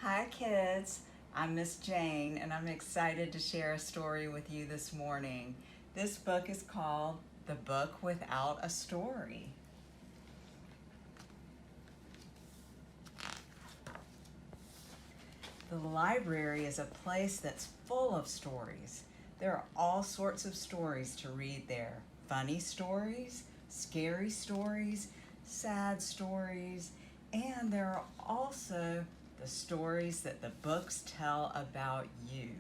Hi kids, I'm Miss Jane and I'm excited to share a story with you this morning. This book is called The Book Without a Story. The library is a place that's full of stories. There are all sorts of stories to read there. Funny stories, scary stories, sad stories, and there are also the stories that the books tell about you.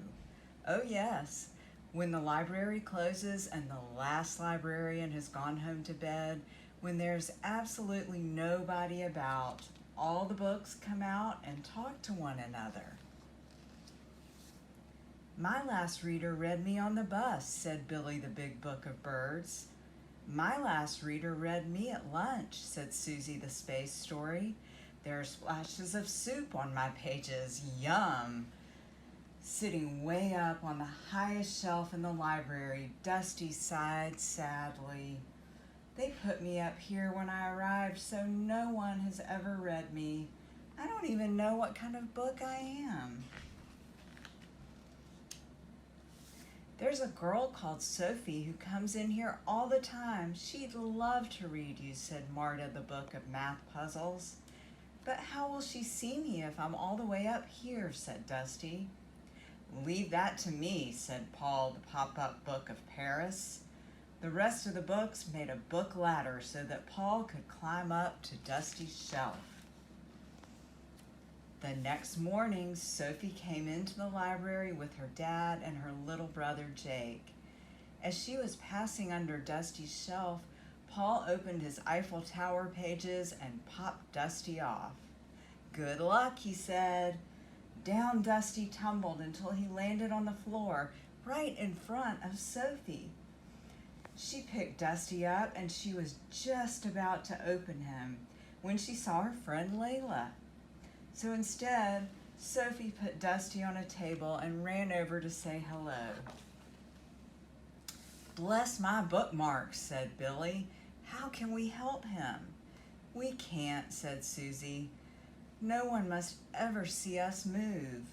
Oh yes, when the library closes and the last librarian has gone home to bed, when there's absolutely nobody about, all the books come out and talk to one another. My last reader read me on the bus, said Billy the Big Book of Birds. My last reader read me at lunch, said Susie the Space Story. There are splashes of soup on my pages, yum! Sitting way up on the highest shelf in the library, Dusty sighed sadly. They put me up here when I arrived, so no one has ever read me. I don't even know what kind of book I am. There's a girl called Sophie who comes in here all the time. She'd love to read you, said Marta the Book of Math Puzzles. But how will she see me if I'm all the way up here, said Dusty. Leave that to me, said Paul the Pop-Up Book of Paris. The rest of the books made a book ladder so that Paul could climb up to Dusty's shelf. The next morning, Sophie came into the library with her dad and her little brother Jake. As she was passing under Dusty's shelf, Paul opened his Eiffel Tower pages and popped Dusty off. Good luck, he said. Down Dusty tumbled until he landed on the floor right in front of Sophie. She picked Dusty up and she was just about to open him when she saw her friend Layla. So instead, Sophie put Dusty on a table and ran over to say hello. Bless my bookmarks, said Billy. How can we help him? We can't, said Susie. No one must ever see us move.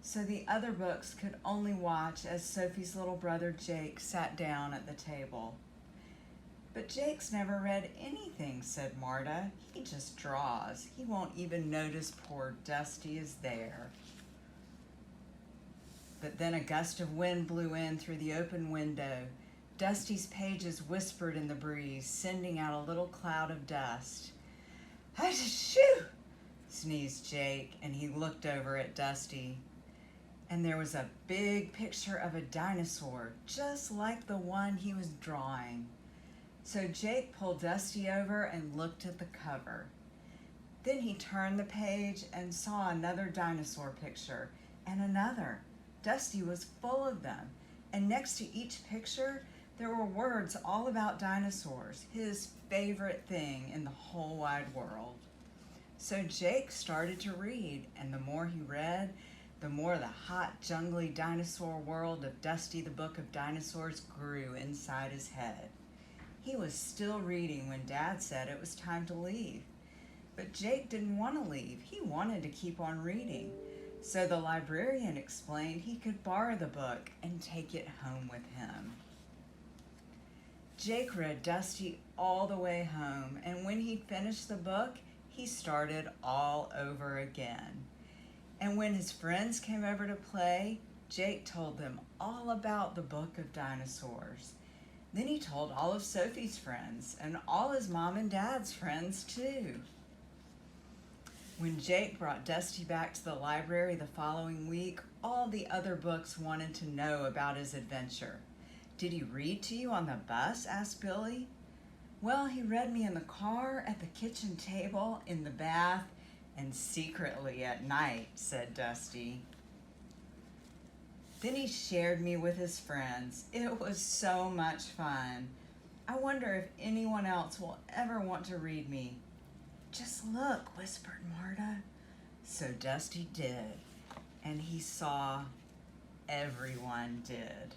So the other books could only watch as Sophie's little brother Jake sat down at the table. But Jake's never read anything, said Marta. He just draws. He won't even notice poor Dusty is there. But then a gust of wind blew in through the open window. Dusty's pages whispered in the breeze, sending out a little cloud of dust. Shoo! Sneezed Jake, and he looked over at Dusty. And there was a big picture of a dinosaur, just like the one he was drawing. So Jake pulled Dusty over and looked at the cover. Then he turned the page and saw another dinosaur picture, and another. Dusty was full of them, and next to each picture, there were words all about dinosaurs, his favorite thing in the whole wide world. So Jake started to read, and the more he read, the more the hot, jungly dinosaur world of Dusty the Book of Dinosaurs grew inside his head. He was still reading when Dad said it was time to leave. But Jake didn't want to leave. He wanted to keep on reading. So the librarian explained he could borrow the book and take it home with him. Jake read Dusty all the way home, and when he finished the book, he started all over again. And when his friends came over to play, Jake told them all about the Book of Dinosaurs. Then he told all of Sophie's friends and all his mom and dad's friends too. When Jake brought Dusty back to the library the following week, all the other books wanted to know about his adventure. Did he read to you on the bus? Asked Billy. Well, he read me in the car, at the kitchen table, in the bath, and secretly at night, said Dusty. Then he shared me with his friends. It was so much fun. I wonder if anyone else will ever want to read me. Just look, whispered Marta. So Dusty did, and he saw everyone did.